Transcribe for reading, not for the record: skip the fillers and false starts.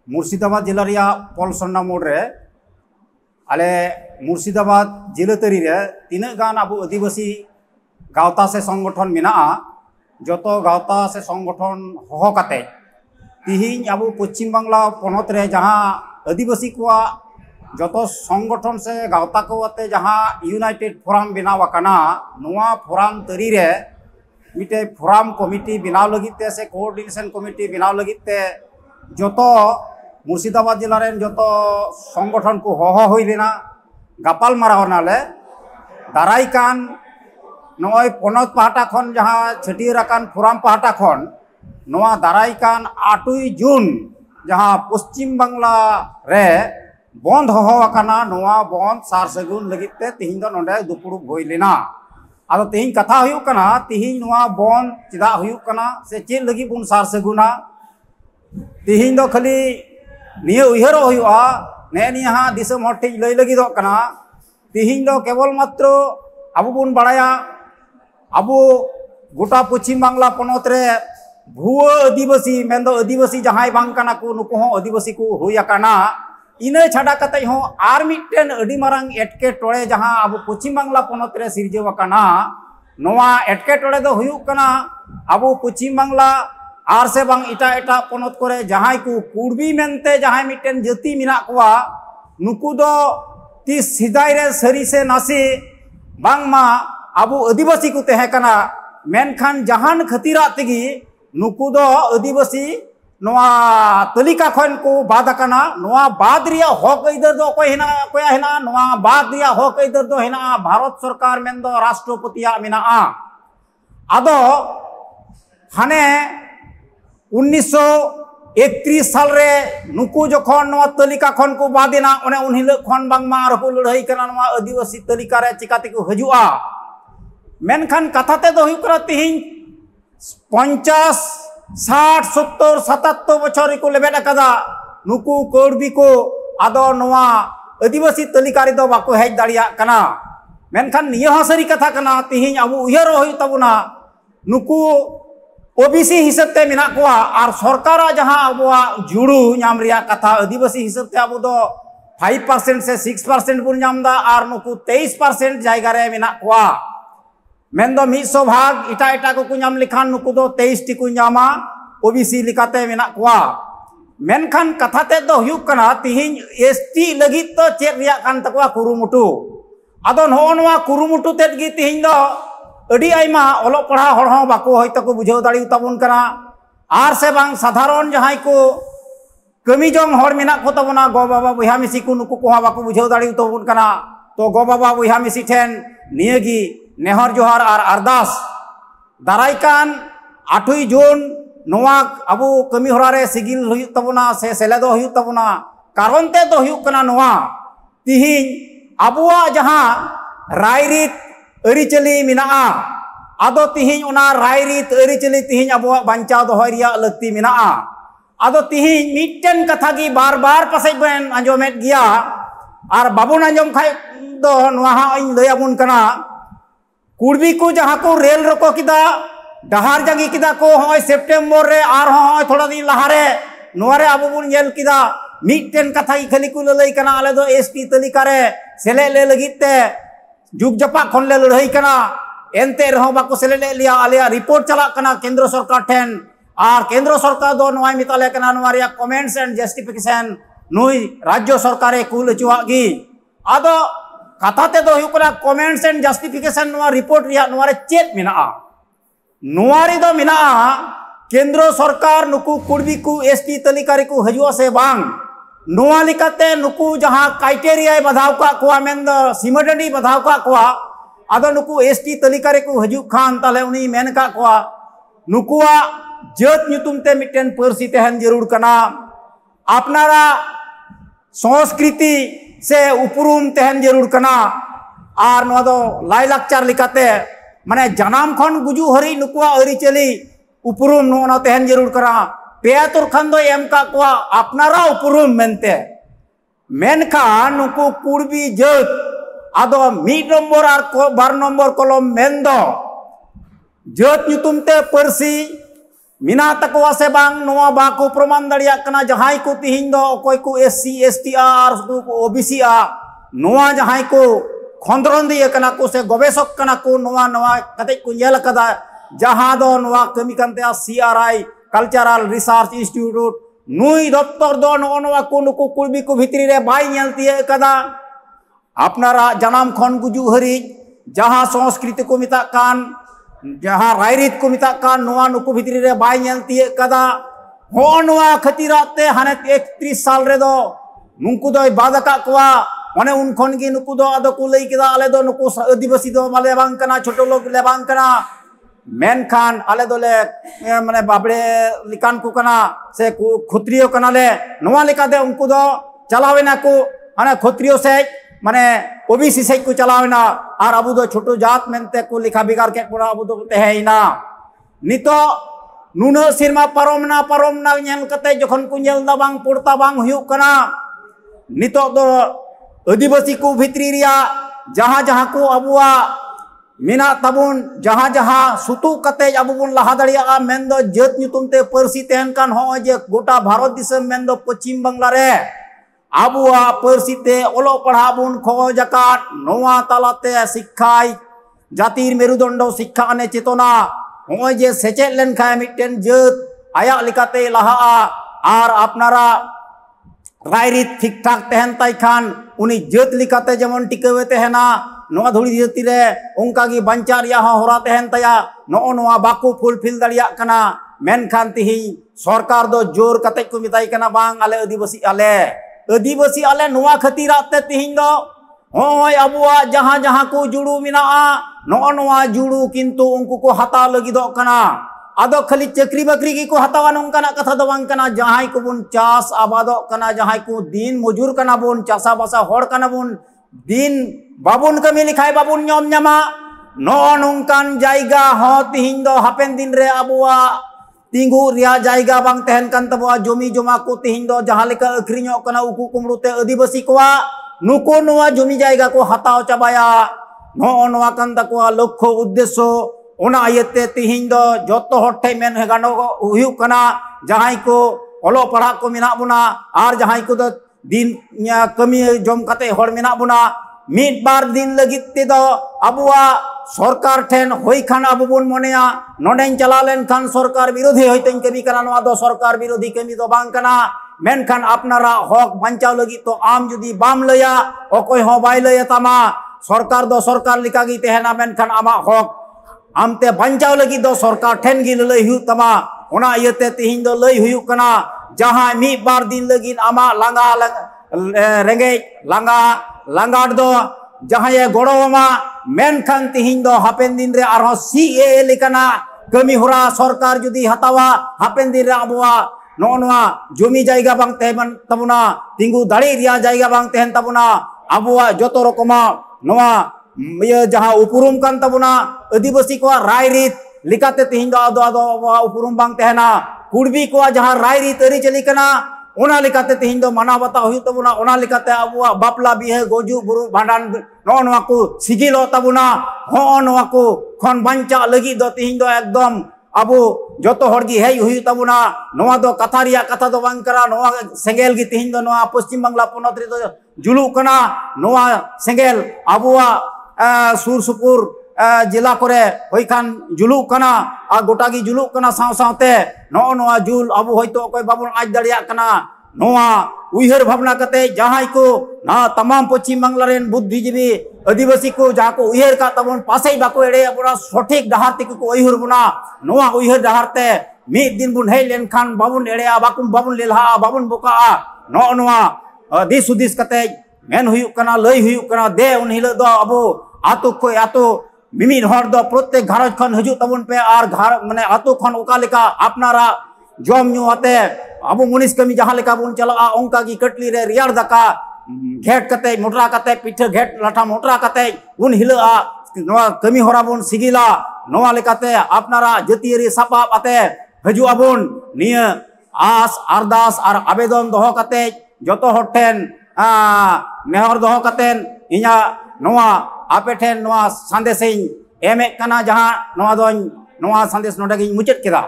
मुर्शिदाबाद जिला रिया पलसन्ना मोड़ रे आले मुर्शिदाबाद जिला तरी रे तीना गान अब आदिवासी गावता से संगठन मेना जतो गावता से संगठन होहो काते तिहिन अब पश्चिम बांग्ला पनत रे जहाँ आदिवासी को जतो संगठन से गावता को आते जहाँ यूनाइटेड फोरम बनाव काना नोआ फोरम तरी रे मिटे फोरम कमिटी बनाव लगिते से कोऑर्डिनेशन कमिटी बनाव लगिते जतो मुर्शिदाबाद जिला रेन जतो संगठन को होहो हुई लेना गापाल माराव नाले दाराई कान नोय पनत पाहटा खन जहाँ छटियर आकान फोरम पाहटा खन नोआ दाराई कान 8 जून जहाँ पश्चिम बांग्ला रे बंद होहो आकाना नोआ बंद सार सगुन लगिते तिहिन दो नोंडे दुपुरुब हुई लेना आदो तिहिन कथा हुयुक कना तिहिन नोआ बंद चिदा हुयुक कना से चेद लगी बुन सार सगुना तिहिन दो खाली निये उयहरो हुयुआ ने निहा दिसम हर ठिक लई लगी दो कना तिहिन दो केवल मात्र अबु बुन बड़ाया अबु गोटा पश्चिम बांग्ला पनत रे भुआ आदिवासी मेंदो आदिवासी जहां बांग कना को नुको हो आदिवासी को हुया कना इने छाड़ा कते हो आर मिटन अडी मारंग एटके टोळे जहां अब पश्चिम बांग्ला पनत रे सिरजेव कना नोआ एटके टोळे दो हुयुक कना अब पश्चिम बांग्ला आर से बांग इटा इटा पनत करे जहां को कुर्बी मेनते जहां मिटन जाति मिना कोआ नुकु दो ती सिदाय रे सरी से नासी बांगमा अब आदिवासी को तहे कना मेनखान जहान खतिरा तेगी नुकु दो आदिवासी नोआ तलिका खन को बाद कना नोआ बाद रिया हक इधर दो कोई हेना कोया हेना नोआ बाद रिया हक इधर दो हेना भारत सरकार मेन दो राष्ट्रपतिया मेना आदो हाने 1931 साल रे नुकु जखन नोआ तलिका खन को बादेना ओने उनहिल खन बांगमा रको लड़ाई कना नोआ आदिवासी तलिका रे चिकाते को हजुआ मेनखान कथाते दो हुई करा तिहिन 50 60 70 77 बछर को लेबेट कदा नुकु कोर्बी को आदो नोआ आदिवासी तलिका रे दो बाको हेज दाड़िया कना मेनखान निया हसरी कथा कना तिहिन अब उयहरो हुई तबुना नुकु ओबीसी हिसाब ते मिना कोआ और सरकार जहां अबुआ जुड़ू नाम रिया कथा आदिवासी हिसाब ते अब दो 5% से 6% बुन नामदा और नुकु 23% जायगा रे मिना कोआ मेन दो 100 भाग इटा इटा को नाम लिखान नुकु दो 23 टी को नामा ओबीसी लिखाते मिना कोआ मेनखान कथा ते दो हुयुक कना तिहिन एसटी लगित तो चेक रिया कान तकवा कुरुमुटु आदो नोआ कुरुमुटु तेद गी तिहिन दो अडी आइमा ओलो पढ़ा हर हो बाको होयतो को बुझाव दाड़ी तबुन कना आर से बांग साधारण जहां को कमी जंग हर मेना को तबना गो बाबा बुहा मिसी को नुकु को बाको बुझाव दाड़ी तबुन कना तो गो बाबा बुहा मिसी ठेन नियगी नेहर जोहार और अरदास दाराइकान 8 जून नोआ अबु कमी हरा रे सिगिल हुयु तबना से सेलेदो हुयु तबना कारण ते दो हुयु कना नोआ तिहिन अबुआ जहां रायरित अरिचली मिना आदो तिहिन उना रायरित अरिचली तिहिन अबुआ बांचाव दोहय रिया लक्ति मिना आदो तिहिन मिटन कथा की बार बार पासे बन आंजोमेत गिया और बाबुन आंजोम खाय दो नोआ इन लयाबुन कना कुर्बी को जहां को रेल रोको किदा डहार जागी किदा को होय सेप्टेम्बर रे आर होय थोड़ा दिन लहारे नोरे अबु बुन येल किदा मिटन कथा की खाली को लई कना आले दो एसटी तलिका रे सेले ले लगिते जुग जपा खन ले लड़ाई कना एनते रहो बाको सेले ले लिया आलिया रिपोर्ट चला कना केंद्र सरकार ठेन और केंद्र सरकार दो नोय मिताले कना नोरिया कमेंट्स एंड जस्टिफिकेशन नुई राज्य सरकार कुल चुआगी आदो कथा ते दो हुकना कमेंट्स एंड जस्टिफिकेशन नोआ रिपोर्ट रिया नोरे चेत मिना नोआरी दो मिना केंद्र सरकार नुकु कुर्बी को एसटी तलिका रे को हजुआ से बांग नोआ लिकाते नुकु जहां क्राइटेरिया बधाव का कोआ मेन दो सीमाडंडी बधाव का कोआ आदो नुकु एसटी तलिका रे को हजु खान ताले उनी मेन का कोआ नुकुआ जत नुतुम ते मिटन परसी तहन जरूर कना अपनारा संस्कृति से उपरुम तहन जरूर कना और नो दो लाई लाकचार लिकाते माने जनाम खन गुजु हरी नुकुआ अरिचली उपरुम नो तहन जरूर कना पेया तुर खन दो एम का कोआ अपनारा उपरुम मेनते मेनखान नुकु कुर्बी जत आदो 1 नंबर और 2 नंबर कलम मेन दो जत नुतुम ते परसी mina takuwa se bang noa baku proman daria kana jahai ku tihin do okoi ku SC STR ku OBC a noa jahai ku khondron di kana ku se gobesok kana ku noa kate ku nyel kada jaha do noa kami kante CRI Cultural Research Institute nui dottor do noa ku nuku kulbi ku bhitri re bai nyel tie kada apnara janam khon guju hari jaha संस्कृति को मिताkan जहाँ रायरित को मिताkan नोआ नुकु भितरी रे bye nail तिये कदा हो नोआ खतिराते हाने 31 साल रे दो नुकु दो बादका कोआ माने उन खन की नुकु दो आदो को लई केदा आले दो नुकु आदिवासी दो माले बांग कना छोटो लोग ले बांग कना मेनखान आले दो ले माने बाबड़े लिकान को कना से खुत्रियो कना ले नोआ लेका दे उनको दो चलावेना को हाने खुत्रियो से माने ओबीसी से को चलावेना और अबू दो छोटो जात मेनते को लिखा बिगार के पूरा अबू दो तेहेना नितो नुना सिरमा पारोमना नेल कते जखन को नेल दा बांग पुरता बांग हुयु कना नितो दो आदिवासी को भितरी रिया जहां को अबुआ मिना तबुन जहां सुतु कते अबू बुन लहा दड़िया मेन दो जात नुतुम ते परसी तेहन कान हो जे गोटा भारत दिसम मेन दो पश्चिम बांग्ला रे आबुआ परसीते ओलो पढ़ा बुन खोज आकाद नोआ तालाते शिक्षाई जातिर मेरुदंड शिक्षा अने चेतना होय जे सेचेद लेनखाय मिटेन जात आया लिकाते लहा आर अपनारा रायरित ठीक ठाक तहन ताई खान उनी जात लिकाते जेमन टिकावे तहना नोआ धुड़ी जाति रे उनका गी बंचा रिया होरा तहन तया नो नोआ बाकू फुलफिल दड़िया कना मेनखान तिहि सरकार दो जोर कते को मिताई कना बांग आले आदिवासी आले नोआ खतिराते तिहिन दो होय अबुआ जहां को जुड़ू मिना नोआ जुड़ू किंतु उनको को हता लगी दो कना आदो खाली चक्री बकरी की को हतावा नोंकाना कथा दो बांग कना जहां को बुन चास आबादो कना जहां को दिन मजूर कना बुन चासा बासा होड़ कना बुन दिन बाबुन कमी लिखाय बाबुन ñom ñama नो नोंकान जायगा हो तिहिन दो हापेन दिन रे अबुआ तिंगु रिया जायगा बांग तहन कान तबुआ जमी जमा को तिहिन दो जहां लेका अखरिño कना उकु कुमरुते आदिवासी कोआ नुको नोआ जमी जायगा को हताव चाबाया नो नोआ कान तकुआ लक्ष्य उद्देश्य ओना आयते तिहिन दो जतो हटे मेन गानो हुयु कना जहां को ओलो पढ़ा को मिना बुना आर जहां को दो दिन कमी जम कते होड़ मिना बुना मिट बार दिन लगित ते दो अबुआ सरकार ठेन होई खान अबु बुन मोनेया नोडेन चला लेन खान सरकार विरोधी होइतेन कमी कना नोआ दो सरकार विरोधी कमी दो बांग कना मेनखान अपनारा हक बंचाव लगी तो आम जुदी बाम लया अकोय हो बाय लया तमा सरकार दो सरकार लिका गी तेहना मेनखान आमा हक आमते बंचाव लगी दो सरकार ठेन गी लई हुयु तमा ओना इयते तिहिन दो लई हुयु कना जहां मी बार दिन लगी आमा लांगा रेंगे लांगाड़ दो जहां ये गोड़ोमा मेनखान तिहिन दो हापेन दिन रे आरो CAA लेकाना कमी होरा सरकार जुदी हतावा हापेन दिन रे अबुआ नोआ जमी जायगा बांग तेहन तबुना तिंगु दाड़ी रिया जायगा बांग तेहन तबुना अबुआ जतो रकमा नोआ ये जहां उपरुम कान तबुना आदिवासी को रायरित लिकाते तिहिन दो आदो उपरुम बांग तेहना कुड़बी को जहां रायरित अरी चली कना ओना लिकाते तिहिन दो माना बता हुई तबुना ओना लिकाते अबुआ बापला बिहे गोजु बुरु भांडान नोआ को सिगिलो तबुना हो नोआ को खन बंचा लगी दो तिहिन दो एकदम अबु जतो हड़गी हेय हुई तबुना नोआ दो कथा रिया कथा दो बांग करा नोआ सेंगेल गी तिहिन दो नोआ पश्चिम बांग्ला पोनत रे दो जुलु कना नोआ सेंगेल अबुआ सुर सुपुर जिला करे होई खान जुलु कना आ गोटा गी जुलु कना साव सावते नोआ जुल अबु होयतो कोई बाबुन आज दड़िया कना नोआ उइहर भावना कते जहां को ना तमाम पश्चिम बांग्ला रेन बुद्धिजीवी आदिवासी को जहां को उइहर का तबन पासे बाको एड़े पूरा सठिक डहार ते को उइहर बुना नोआ उइहर डहार ते मिद दिन बुन हेय लेन खान बाबुन एड़े बाकुम बाबुन लेलहा बाबुन बोका नोआ दिस उदिस कते मेन हुयु कना लई हुयु कना दे उन हिलो दो अबो आतो को आतो मिमिन हर दो प्रत्येक घरज खन हजु तबुन पे आर घर माने आतो खन ओका लेका अपनारा जम न्यू आते अबो मुनिस कमी जहां लेका बुन चला ओंका की कटली रे रियार दका घेट कते मोटरा कते पिठे घेट लाठा मोटरा कते उन हिला नोआ कमी होरा बुन सिगिला नोआ लेकाते अपनारा जतियरी सापाब आते हजु अबुन निया आस अरदास और आवेदन दोहो कते जतो होठेन नेहर दोहो कतेन इया नोआ आपे ठेन नोआ संदेश एमे कना जहां नोआ दोन नोआ संदेश नोडे गिन मुचेद केदा।